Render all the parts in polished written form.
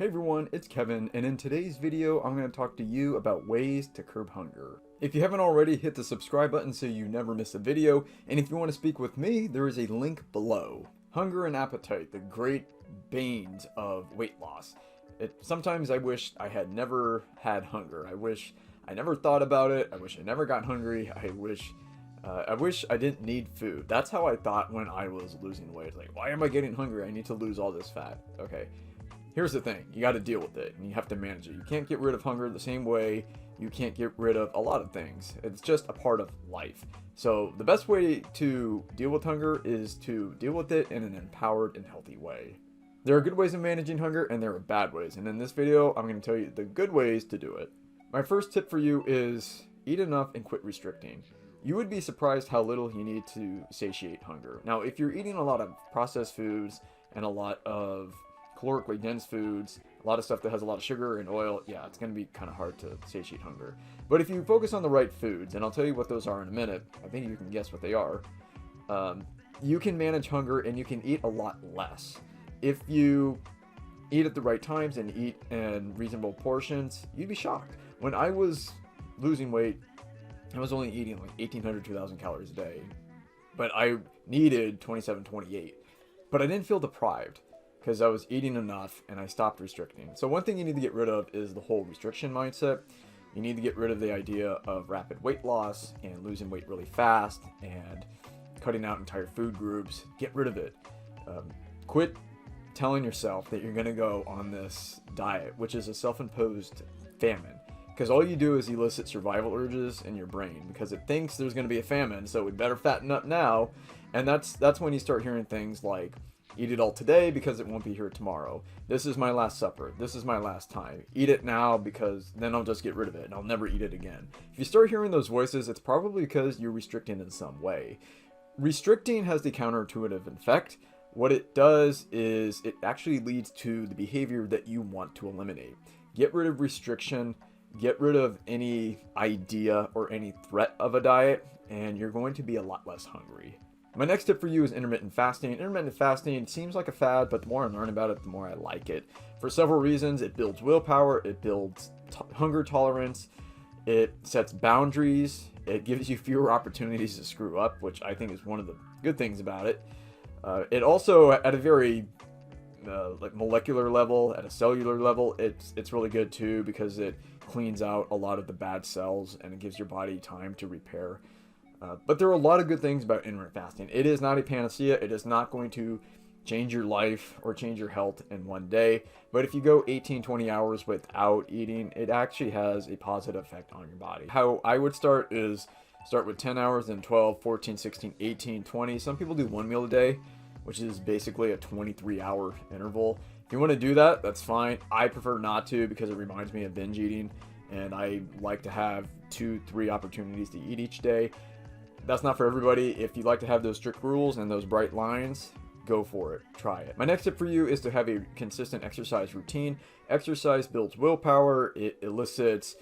Hey everyone, it's Kevin, and in today's video, I'm going to talk to you about ways to curb hunger. If you haven't already, hit the subscribe button so you never miss a video, and if you want to speak with me, there is a link below. Hunger and appetite, the great banes of weight loss. Sometimes I wish I had never had hunger. I wish I never thought about it. I wish I never got hungry. I wish I didn't need food. That's how I thought when I was losing weight. Like, why am I getting hungry? I need to lose all this fat. Okay. Here's the thing, you got to deal with it and you have to manage it. You can't get rid of hunger the same way you can't get rid of a lot of things. It's just a part of life. So the best way to deal with hunger is to deal with it in an empowered and healthy way. There are good ways of managing hunger and there are bad ways. And in this video, I'm going to tell you the good ways to do it. My first tip for you is eat enough and quit restricting. You would be surprised how little you need to satiate hunger. Now, if you're eating a lot of processed foods and a lot of calorically dense foods, a lot of stuff that has a lot of sugar and oil, yeah, it's going to be kind of hard to satiate hunger. But if you focus on the right foods, and I'll tell you what those are in a minute, I think you can guess what they are, you can manage hunger and you can eat a lot less. If you eat at the right times and eat in reasonable portions, you'd be shocked. When I was losing weight, I was only eating like 1,800, 2,000 calories a day, but I needed 27, 28. But I didn't feel deprived, because I was eating enough and I stopped restricting. So one thing you need to get rid of is the whole restriction mindset. You need to get rid of the idea of rapid weight loss and losing weight really fast and cutting out entire food groups. Get rid of it. Quit telling yourself that you're gonna go on this diet, which is a self-imposed famine. Because all you do is elicit survival urges in your brain because it thinks there's gonna be a famine, so we better fatten up now. And that's when you start hearing things like, eat it all today because it won't be here tomorrow. This is my last supper. This is my last time. Eat it now because then I'll just get rid of it and I'll never eat it again. If you start hearing those voices, it's probably because you're restricting in some way. Restricting has the counterintuitive effect. What it does is it actually leads to the behavior that you want to eliminate. Get rid of restriction, get rid of any idea or any threat of a diet, and you're going to be a lot less hungry. My next tip for you is intermittent fasting. Intermittent fasting seems like a fad, but the more I learn about it, the more I like it. For several reasons. It builds willpower, it builds hunger tolerance, it sets boundaries, it gives you fewer opportunities to screw up, which I think is one of the good things about it. It also, at a very like molecular level, at a cellular level, it's really good too because it cleans out a lot of the bad cells and it gives your body time to repair. But there are a lot of good things about intermittent fasting. It is not a panacea. It is not going to change your life or change your health in one day. But if you go 18, 20 hours without eating, it actually has a positive effect on your body. How I would start is start with 10 hours, then 12, 14, 16, 18, 20. Some people do one meal a day, which is basically a 23-hour interval. If you want to do that, that's fine. I prefer not to because it reminds me of binge eating. And I like to have 2-3 opportunities to eat each day. That's not for everybody. If you like to have those strict rules and those bright lines, go for it. Try it. My next tip for you is to have a consistent exercise routine. Exercise builds willpower. It elicits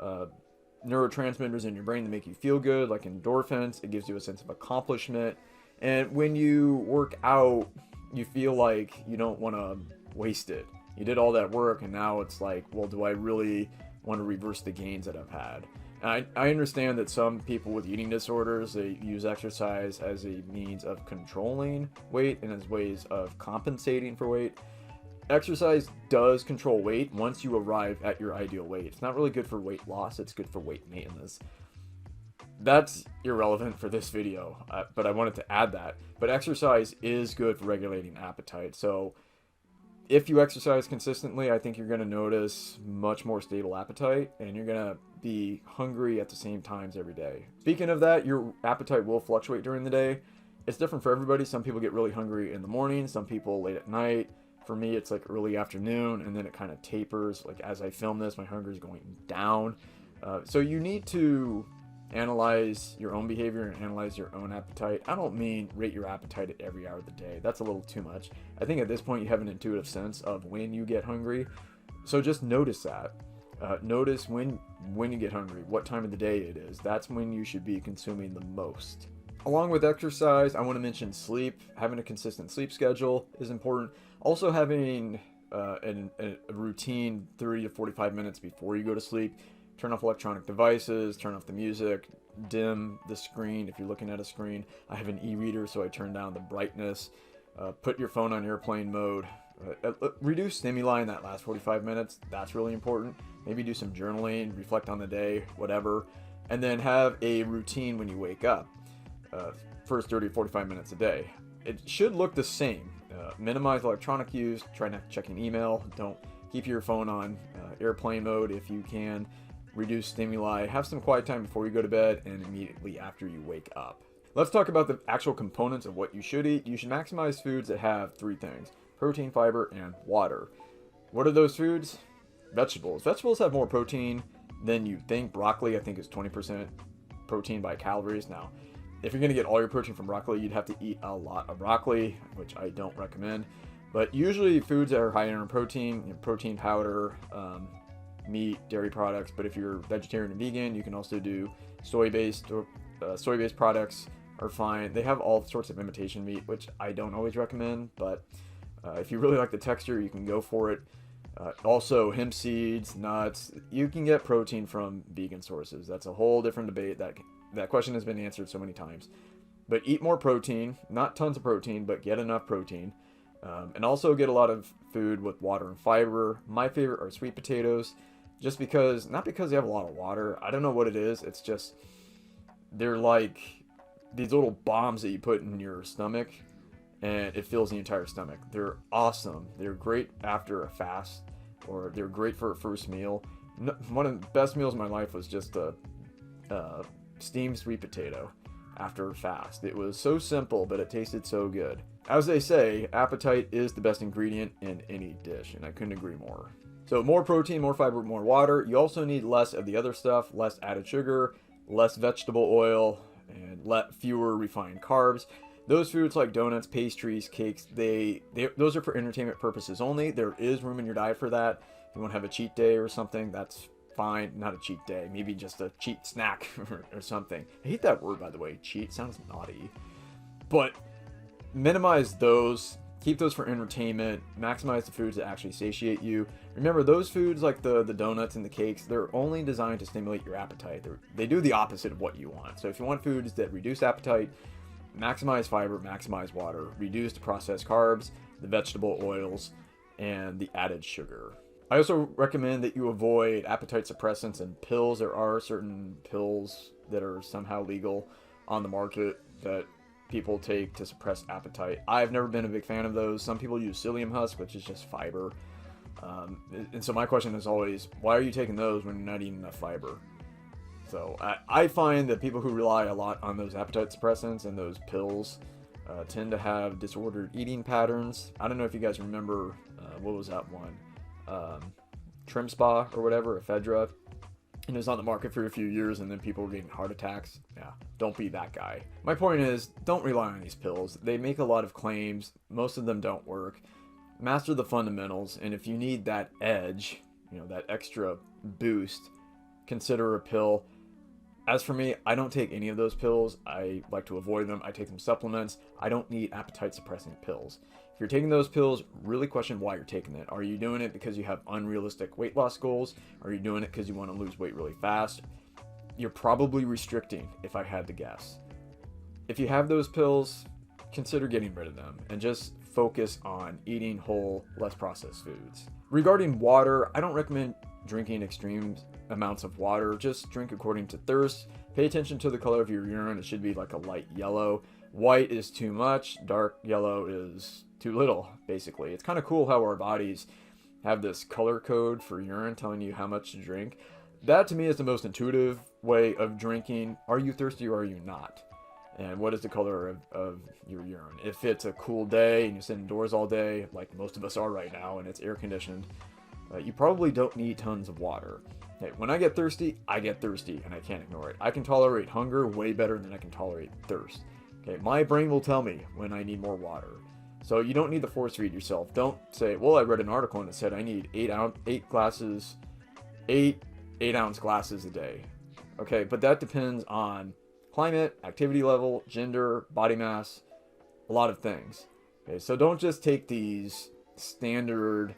neurotransmitters in your brain that make you feel good, like endorphins. It gives you a sense of accomplishment. And when you work out, you feel like you don't want to waste it. You did all that work and now it's like, well, do I really want to reverse the gains that I've had? I understand that some people with eating disorders, they use exercise as a means of controlling weight and as ways of compensating for weight. Exercise does control weight once you arrive at your ideal weight. It's not really good for weight loss, it's good for weight maintenance. That's irrelevant for this video, but I wanted to add that. But exercise is good for regulating appetite. So if you exercise consistently, I think you're going to notice much more stable appetite and you're going to be hungry at the same times every day. Speaking of that, your appetite will fluctuate during the day. It's different for everybody. Some people get really hungry in the morning, some people late at night. For me, it's like early afternoon and then it kind of tapers. Like as I film this, my hunger is going down. So you need to analyze your own behavior and analyze your own appetite. I don't mean rate your appetite at every hour of the day. That's a little too much. I think at this point you have an intuitive sense of when you get hungry. So just notice that. Notice when you get hungry, what time of the day it is. That's when you should be consuming the most. Along with exercise, I want to mention sleep. Having a consistent sleep schedule is important. Also having a routine 30 to 45 minutes before you go to sleep. Turn off electronic devices, turn off the music, dim the screen if you're looking at a screen. I have an e-reader, so I turn down the brightness. Put your phone on airplane mode. Reduce stimuli in that last 45 minutes. That's really important. Maybe do some journaling, reflect on the day, whatever. And then have a routine when you wake up. First 30 to 45 minutes a day. It should look the same. Minimize electronic use. Try not checking email. Don't keep your phone on airplane mode if you can. Reduce stimuli. Have some quiet time before you go to bed and immediately after you wake up. Let's talk about the actual components of what you should eat. You should maximize foods that have three things: protein, fiber, and water. What are those foods? Vegetables. Vegetables have more protein than you think. Broccoli, I think, is 20% protein by calories. Now, if you're going to get all your protein from broccoli, you'd have to eat a lot of broccoli, which I don't recommend. But usually foods that are higher in protein, protein powder, meat, dairy products. But if you're vegetarian and vegan, you can also do soy-based products are fine. They have all sorts of imitation meat, which I don't always recommend, but if you really like the texture, you can go for it. Also, hemp seeds, nuts. You can get protein from vegan sources. That's a whole different debate. That question has been answered so many times. But eat more protein, not tons of protein, but get enough protein. And also get a lot of food with water and fiber. My favorite are sweet potatoes, just because, not because they have a lot of water. I don't know what it is. It's just, they're like these little bombs that you put in your stomach, and it fills the entire stomach. They're awesome. They're great after a fast, or they're great for a first meal. One of the best meals of my life was just a steamed sweet potato after a fast. It was so simple, but it tasted so good. As they say, appetite is the best ingredient in any dish, and I couldn't agree more. So more protein, more fiber, more water. You also need less of the other stuff, less added sugar, less vegetable oil, and fewer refined carbs. Those foods like donuts, pastries, cakes, those are for entertainment purposes only. There is room in your diet for that. If you want to have a cheat day or something, that's fine. Not a cheat day, maybe just a cheat snack or something. I hate that word, by the way. Cheat sounds naughty. But minimize those. Keep those for entertainment. Maximize the foods that actually satiate you. Remember, those foods like the donuts and the cakes, they're only designed to stimulate your appetite. They do the opposite of what you want. So if you want foods that reduce appetite, maximize fiber, maximize water, reduce the processed carbs, the vegetable oils, and the added sugar. I also recommend that you avoid appetite suppressants and pills. There are certain pills that are somehow legal on the market that people take to suppress appetite. I've never been a big fan of those. Some people use psyllium husk, which is just fiber. And so my question is always, why are you taking those when you're not eating enough fiber? So I find that people who rely a lot on those appetite suppressants and those pills tend to have disordered eating patterns. I don't know if you guys remember, what was that one? Trim Spa or whatever, ephedra. And it was on the market for a few years, and then people were getting heart attacks. Yeah, don't be that guy. My point is, don't rely on these pills. They make a lot of claims. Most of them don't work. Master the fundamentals, and if you need that edge, that extra boost, consider a pill. As for me, I don't take any of those pills. I like to avoid them. I take some supplements. I don't need appetite suppressing pills. If you're taking those pills, really question why you're taking it. Are you doing it because you have unrealistic weight loss goals? Are you doing it because you want to lose weight really fast? You're probably restricting, if I had to guess. If you have those pills, consider getting rid of them and just focus on eating whole, less processed foods. Regarding water, I don't recommend drinking extreme amounts of water. Just drink according to thirst. Pay attention to the color of your urine. It should be like a light yellow. White is too much. Dark yellow is too little, basically. It's kind of cool how our bodies have this color code for urine telling you how much to drink. That to me is the most intuitive way of drinking. Are you thirsty or are you not? And what is the color of your urine? If it's a cool day and you sit indoors all day, like most of us are right now, and it's air conditioned, you probably don't need tons of water. Hey, when I get thirsty, and I can't ignore it. I can tolerate hunger way better than I can tolerate thirst. Okay, my brain will tell me when I need more water. So you don't need to force feed yourself. Don't say, well, I read an article and it said I need 8 ounce glasses a day. Okay, but that depends on climate, activity level, gender, body mass, a lot of things. Okay, so don't just take these standard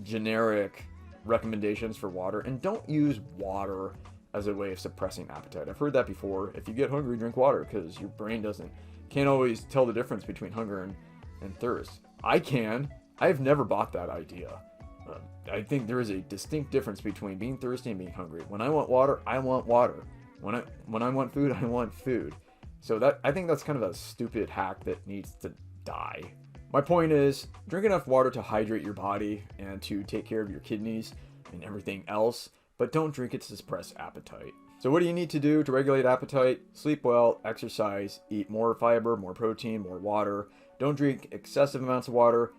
generic recommendations for water, and don't use water as a way of suppressing appetite. I've heard that before. If you get hungry, drink water, because your brain can't always tell the difference between hunger and thirst. I can. I've never bought that idea. I think there is a distinct difference between being thirsty and being hungry. When I want water, I want water. When I want food, I want food. So I think that's kind of a stupid hack that needs to die. My point is, drink enough water to hydrate your body and to take care of your kidneys and everything else, but don't drink it to suppress appetite. So what do you need to do to regulate appetite? Sleep well, exercise, eat more fiber, more protein, more water. Don't drink excessive amounts of water,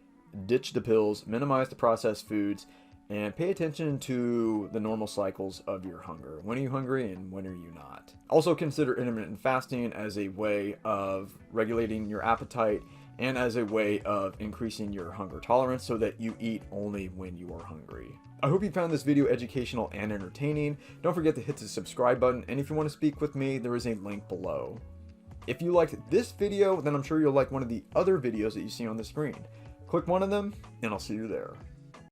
ditch the pills, minimize the processed foods, and pay attention to the normal cycles of your hunger. When are you hungry and when are you not? Also consider intermittent fasting as a way of regulating your appetite and as a way of increasing your hunger tolerance so that you eat only when you are hungry. I hope you found this video educational and entertaining. Don't forget to hit the subscribe button, and if you want to speak with me, there is a link below. If you liked this video, then I'm sure you'll like one of the other videos that you see on the screen. Click one of them, and I'll see you there.